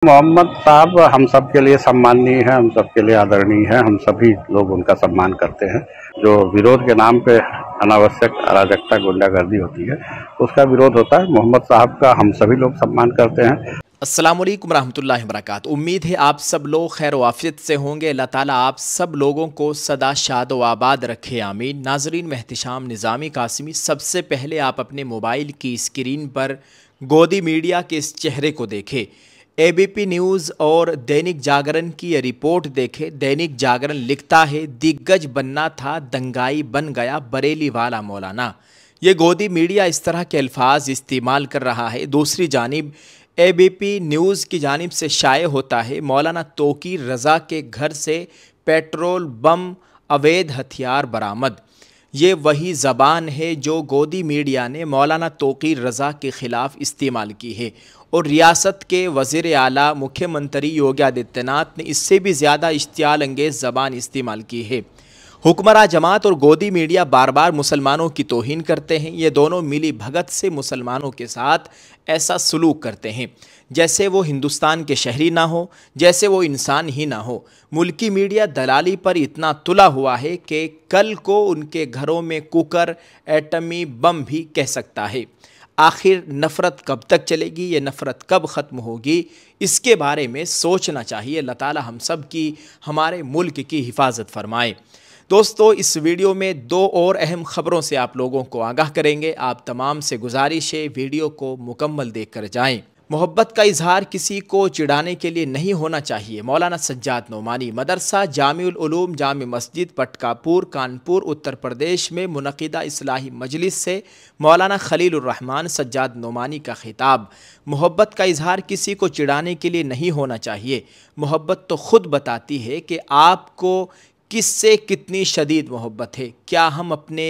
मोहम्मद साहब हम सब के लिए सम्माननीय है, हम सब के लिए आदरणीय है। हम सभी लोग उनका सम्मान करते हैं। जो विरोध के नाम पे अनावश्यक अराजकता गुंडागर्दी होती है उसका विरोध होता है। मोहम्मद साहब का हम सभी लोग सम्मान करते हैं। अस्सलामुअलैकुम रहमतुल्लाहि वबरकातुहू। उम्मीद है आप सब लोग खैर वाफियत से होंगे। अल्लाह ताला आप सब लोगों को सदा शाद व आबाद रखे, आमीन। नाजरीन, मैं एहतिशाम निज़ामी कासिमी। सबसे पहले आप अपने मोबाइल की स्क्रीन पर गोदी मीडिया के इस चेहरे को देखें। एबीपी न्यूज़ और दैनिक जागरण की ये रिपोर्ट देखें। दैनिक जागरण लिखता है, दिग्गज बनना था दंगाई बन गया बरेली वाला मौलाना। ये गोदी मीडिया इस तरह के अल्फाज इस्तेमाल कर रहा है। दूसरी जानिब एबीपी न्यूज़ की जानिब से शाये होता है, मौलाना तौकीर रज़ा के घर से पेट्रोल बम अवैध हथियार बरामद। ये वही ज़बान है जो गोदी मीडिया ने मौलाना तौकीर रज़ा के ख़िलाफ़ इस्तेमाल की है और रियासत के वज़ीर आला मुख्यमंत्री योगी आदित्यनाथ ने इससे भी ज़्यादा इश्तियाल अंगेज़ ज़बान इस्तेमाल की है। हुक्मरान जमात और गोदी मीडिया बार बार मुसलमानों की तौहीन करते हैं। ये दोनों मिली भगत से मुसलमानों के साथ ऐसा सलूक करते हैं जैसे वो हिंदुस्तान के शहरी ना हो, जैसे वो इंसान ही ना हो। मुल्की मीडिया दलाली पर इतना तुला हुआ है कि कल को उनके घरों में कुकर, एटमी बम भी कह सकता है। आखिर नफ़रत कब तक चलेगी, ये नफ़रत कब ख़त्म होगी, इसके बारे में सोचना चाहिए। अल्लाह ताला हम सब की, हमारे मुल्क की हिफाजत फरमाए। दोस्तों, इस वीडियो में दो और अहम ख़बरों से आप लोगों को आगाह करेंगे। आप तमाम से गुजारिश है वीडियो को मुकम्मल देख कर जाएँ। मोहब्बत का इजहार किसी को चिढ़ाने के लिए नहीं होना चाहिए। मौलाना सज्जाद नोमानी। मदरसा जामिउल उलूम जामे मस्जिद पटकापुर कानपुर उत्तर प्रदेश में मुनक़िदा इस्लाही मजलिस से मौलाना खलीलुर रहमान सज्जाद नोमानी का खिताब। मोहब्बत का इजहार किसी को चिढ़ाने के लिए नहीं होना चाहिए। मोहब्बत तो ख़ुद बताती है कि आपको किससे कितनी शदीद मोहब्बत है। क्या हम अपने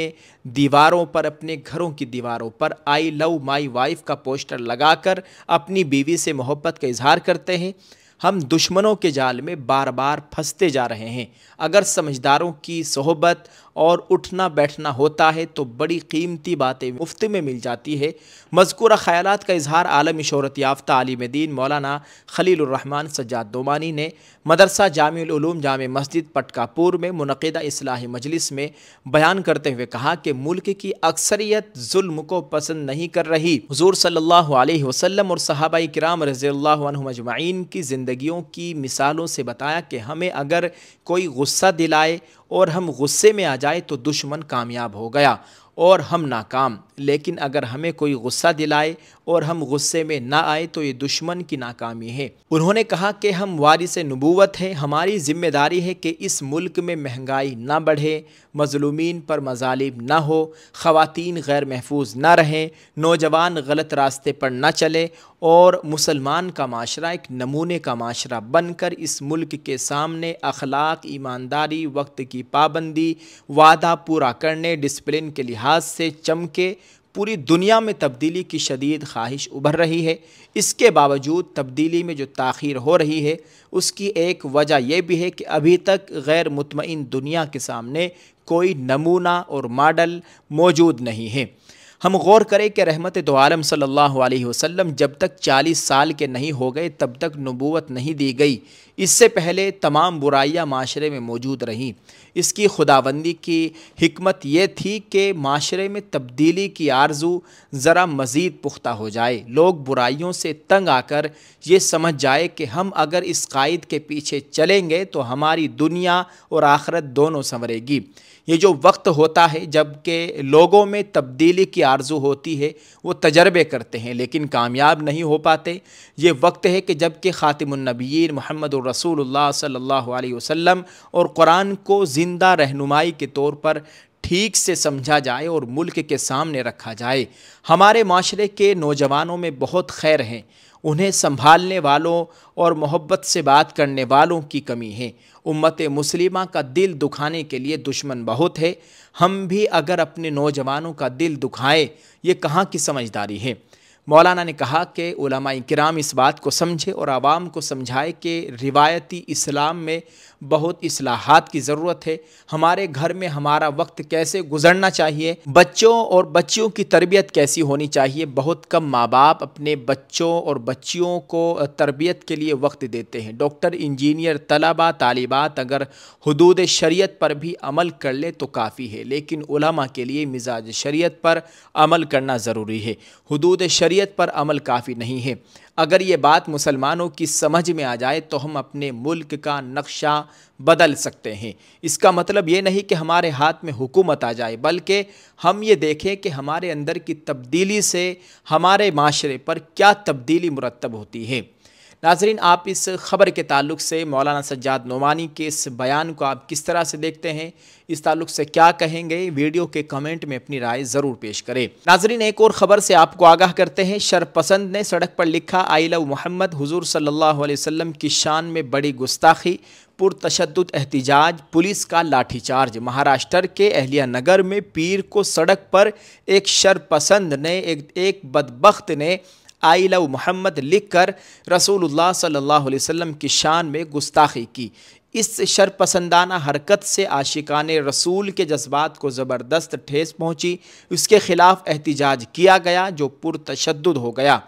दीवारों पर, अपने घरों की दीवारों पर आई लव माई वाइफ का पोस्टर लगाकर अपनी बीवी से मोहब्बत का इजहार करते हैं? हम दुश्मनों के जाल में बार बार फंसते जा रहे हैं। अगर समझदारों की सोहबत और उठना बैठना होता है तो बड़ी कीमती बातें मुफ्त में मिल जाती है। मज़कूरा ख़यालात का इजहार आलमी शोहरत याफ्ता आलिम दीन मौलाना खलीलुर रहमान सज्जाद नोमानी ने मदरसा जामिउल उलूम जामे मस्जिद पटकापुर में मुनक़िदा इस्लाही मजलिस में बयान करते हुए कहा कि मुल्क की अक्सरियत जुल्म को पसंद नहीं कर रही। हुज़ूर सल्लल्लाहु अलैहि वसल्लम और सहाबाए किराम रज़ियल्लाहु अन्हुम अजमईन की ज़िंदगियों की मिसालों से बताया कि हमें अगर कोई गुस्सा दिलाए और हम गुस्से में आ जाए तो दुश्मन कामयाब हो गया और हम नाकाम। लेकिन अगर हमें कोई गुस्सा दिलाए और हम गुस्से में ना आए तो ये दुश्मन की नाकामी है। उन्होंने कहा कि हम वारिसे नबूवत हैं, हमारी ज़िम्मेदारी है कि इस मुल्क में महंगाई ना बढ़े, मज़लूमीन पर मज़ालिम ना हो, ख़वातीन गैर महफूज ना रहें, नौजवान गलत रास्ते पर ना चले और मुसलमान का माशरा एक नमूने का माशरा बनकर इस मुल्क के सामने अखलाक, ईमानदारी, वक्त की पाबंदी, वादा पूरा करने, डिसिप्लिन के लिहाज से चमके। पूरी दुनिया में तब्दीली की शदीद ख्वाहिश उभर रही है। इसके बावजूद तब्दीली में जो ताख़ीर हो रही है उसकी एक वजह यह भी है कि अभी तक गैर मुतमईन दुनिया के सामने कोई नमूना और मॉडल मौजूद नहीं है। हम गौर करें कि रहमत दो आलम सल्लल्लाहु अलैहि वसल्लम जब तक 40 साल के नहीं हो गए तब तक नबूवत नहीं दी गई। इससे पहले तमाम बुराइयां माशरे में मौजूद रहीं। इसकी खुदाबंदी की हिकमत ये थी कि माशरे में तब्दीली की आरज़ू ज़रा मज़ीद पुख्ता हो जाए, लोग बुराइयों से तंग आकर ये समझ जाए कि हम अगर इस कायद के पीछे चलेंगे तो हमारी दुनिया और आखिरत दोनों संवरेगी। ये जो वक्त होता है जबकि लोगों में तब्दीली की आरज़ू होती है, वो तजर्बे करते हैं लेकिन कामयाब नहीं हो पाते। ये वक्त है कि जबकि ख़ातिमुन नबिय्यीन मुहम्मदुर रसूलुल्लाह सल्लल्लाहु अलैहि वसल्लम और कुरान को ज़िंदा रहनुमाई के तौर पर ठीक से समझा जाए और मुल्क के सामने रखा जाए। हमारे माशरे के नौजवानों में बहुत खैर हैं, उन्हें संभालने वालों और मोहब्बत से बात करने वालों की कमी है। उम्मत मुस्लिमा का दिल दुखाने के लिए दुश्मन बहुत है। हम भी अगर अपने नौजवानों का दिल दुखाएं, ये कहाँ की समझदारी है। मौलाना ने कहा कि उलमा इकराम इस बात को समझे और आवाम को समझाए कि रिवायती इस्लाम में बहुत इस्लाहात की ज़रूरत है। हमारे घर में हमारा वक्त कैसे गुजरना चाहिए, बच्चों और बच्चियों की तरबियत कैसी होनी चाहिए। बहुत कम माँ बाप अपने बच्चों और बच्चियों को तरबियत के लिए वक्त देते हैं। डॉक्टर, इंजीनियर, तलबा, तालिबात अगर हुदूद शरीयत पर भी अमल कर ले तो काफ़ी है, लेकिन उलमा के लिए मिजाज शरीयत पर अमल करना ज़रूरी है। हुदूद शरीयत पर अमल काफ़ी नहीं है। अगर ये बात मुसलमानों की समझ में आ जाए तो हम अपने मुल्क का नक्शा बदल सकते हैं। इसका मतलब ये नहीं कि हमारे हाथ में हुकूमत आ जाए, बल्कि हम ये देखें कि हमारे अंदर की तब्दीली से हमारे माशरे पर क्या तब्दीली मुरतब होती है। नाज़रीन, आप इस ख़बर के ताल्लुक़ से मौलाना सज्जाद नोमानी के इस बयान को आप किस तरह से देखते हैं, इस ताल्लुक़ से क्या कहेंगे, वीडियो के कमेंट में अपनी राय ज़रूर पेश करें। नाज़रीन, एक और ख़बर से आपको आगाह करते हैं। शरपसंद ने सड़क पर लिखा, आई लव मोहम्मद, हुजूर सल्लल्लाहु अलैहि वसल्लम की शान में बड़ी गुस्ताखी, पुरतशद्दुद एहतिजाज, पुलिस का लाठीचार्ज। महाराष्ट्र के अहलिया नगर में पीर को सड़क पर एक शरपसंद ने एक बदबख्त ने आई लव मोहम्मद लिखकर रसूलुल्लाह सल्लल्लाहु अलैहि वसल्लम की शान में गुस्ताखी की। इस शरपसंदाना हरकत से आशिकाने रसूल के जज्बात को ज़बरदस्त ठेस पहुँची। उसके ख़िलाफ़ एहतिजाज किया गया जो पुरतशद्दुद हो गया।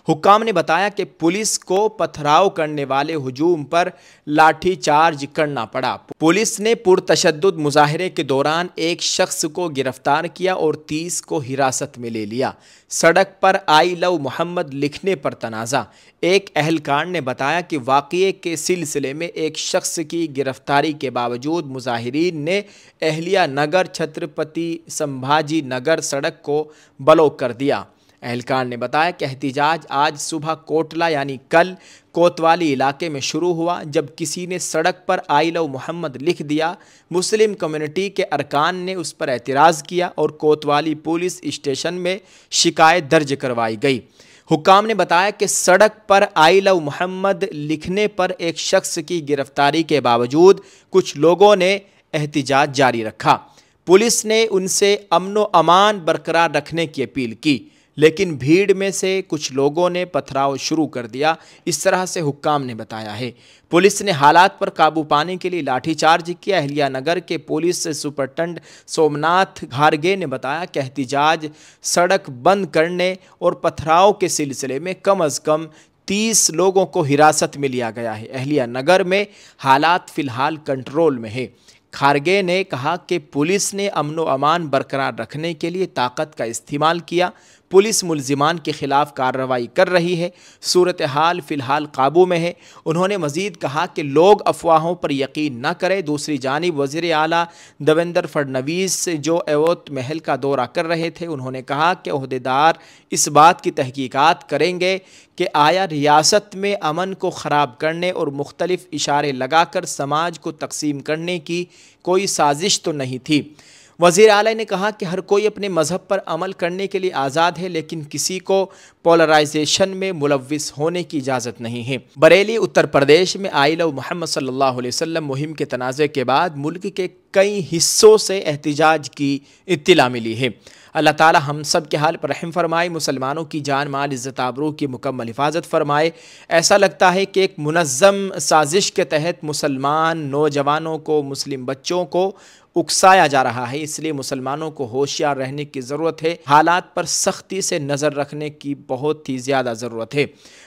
हुक्काम ने बताया कि पुलिस को पथराव करने वाले हुजूम पर लाठी चार्ज करना पड़ा। पुलिस ने पुरतशद्दुद मुजाहरे के दौरान एक शख्स को गिरफ्तार किया और 30 को हिरासत में ले लिया। सड़क पर आई लव मोहम्मद लिखने पर तनाज़ा। एक अहलकार ने बताया कि वाक़ये के सिलसिले में एक शख्स की गिरफ्तारी के बावजूद मुजाहिरीन ने अहलिया नगर छत्रपति संभाजी नगर सड़क को ब्लॉक कर दिया। एहलकार ने बताया कि एहतिजाज आज सुबह कोटला यानी कल कोतवाली इलाके में शुरू हुआ, जब किसी ने सड़क पर आई लव मोहम्मद लिख दिया। मुस्लिम कम्युनिटी के अरकान ने उस पर एतराज़ किया और कोतवाली पुलिस स्टेशन में शिकायत दर्ज करवाई गई। हुक्काम ने बताया कि सड़क पर आई लव मोहम्मद लिखने पर एक शख्स की गिरफ्तारी के बावजूद कुछ लोगों ने एहतिजाज जारी रखा। पुलिस ने उनसे अमन व अमान बरकरार रखने की अपील की, लेकिन भीड़ में से कुछ लोगों ने पथराव शुरू कर दिया। इस तरह से हुक्काम ने बताया है। पुलिस ने हालात पर काबू पाने के लिए लाठीचार्ज किया। अहलिया नगर के पुलिस सुपरटेंडेंट सोमनाथ घारगे ने बताया कि एहतिजाज, सड़क बंद करने और पथराव के सिलसिले में कम अज़ कम 30 लोगों को हिरासत में लिया गया है। अहलिया नगर में हालात फ़िलहाल कंट्रोल में है। खारगे ने कहा कि पुलिस ने अमन व अमान बरकरार रखने के लिए ताकत का इस्तेमाल किया। पुलिस मुल्जिमान के ख़िलाफ़ कार्रवाई कर रही है। सूरत हाल फ़िलहाल काबू में है। उन्होंने मज़ीद कहा कि लोग अफवाहों पर यकीन न करें। दूसरी जानिब वज़ीर आला देवेंद्र फडणवीस जो एवोत महल का दौरा कर रहे थे, उन्होंने कहा कि ओहदेदार इस बात की तहकीकात करेंगे कि आया रियासत में अमन को ख़राब करने और मुख्तलिफ़ इशारे लगाकर समाज को तकसीम करने की कोई साजिश तो नहीं थी। वज़ीर आला ने कहा कि हर कोई अपने मज़हब पर अमल करने के लिए आज़ाद है, लेकिन किसी को पोलराइजेशन में मुलव्विस होने की इजाज़त नहीं है। बरेली उत्तर प्रदेश में आई लव मोहम्मद सल्लल्लाहु अलैहि वसल्लम मुहिम के तनाज़े के बाद मुल्क के कई हिस्सों से एहतिजाज की इत्तिला मिली है। अल्लाह ताला हम सब के हाल पर रहम फरमाए, मुसलमानों की जान माल इज़्ज़त आबरू की मुकम्मल हिफाजत फरमाए। ऐसा लगता है कि एक मुनज़्ज़म साजिश के तहत मुसलमान नौजवानों को, मुस्लिम बच्चों को उकसाया जा रहा है। इसलिए मुसलमानों को होशियार रहने की ज़रूरत है। हालात पर सख्ती से नज़र रखने की बहुत ही ज़्यादा ज़रूरत है।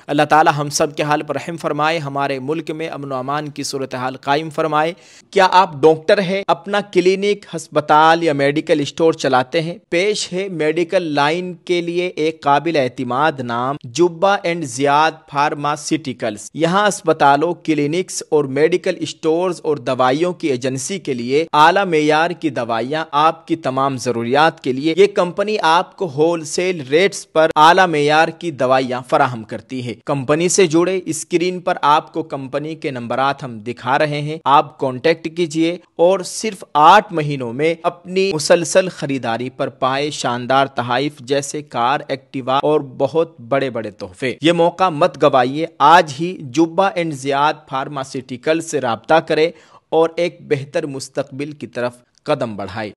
अल्लाह ताला हम सब के हाल पर रहम फरमाए, हमारे मुल्क में अमन व अमान की सूरत हाल कायम फरमाए। क्या आप डॉक्टर हैं, अपना क्लिनिक, हस्पताल या मेडिकल स्टोर चलाते हैं? पेश है मेडिकल लाइन के लिए एक काबिल एतमाद नाम, जुब्बा एंड ज़ियाद फार्मास्यूटिकल्स। यहाँ अस्पतालों, क्लिनिक्स और मेडिकल स्टोर्स और दवाइयों की एजेंसी के लिए आला मेयार की दवाइयाँ आपकी तमाम ज़रूरियात के लिए ये कंपनी आपको होलसेल रेट्स पर आला मेयार की दवाइयाँ फराहम करती है। कंपनी से जुड़े स्क्रीन पर आपको कंपनी के नंबरात हम दिखा रहे हैं, आप कांटेक्ट कीजिए और सिर्फ 8 महीनों में अपनी मुसलसल खरीदारी पर पाए शानदार तहाइफ जैसे कार, एक्टिवा और बहुत बड़े बड़े तोहफे। ये मौका मत गवाइए। आज ही जुब्बा एंड ज़ियाद फार्मास्यूटिकल से राब्ता करें और एक बेहतर मुस्तकबिल की तरफ कदम बढ़ाए।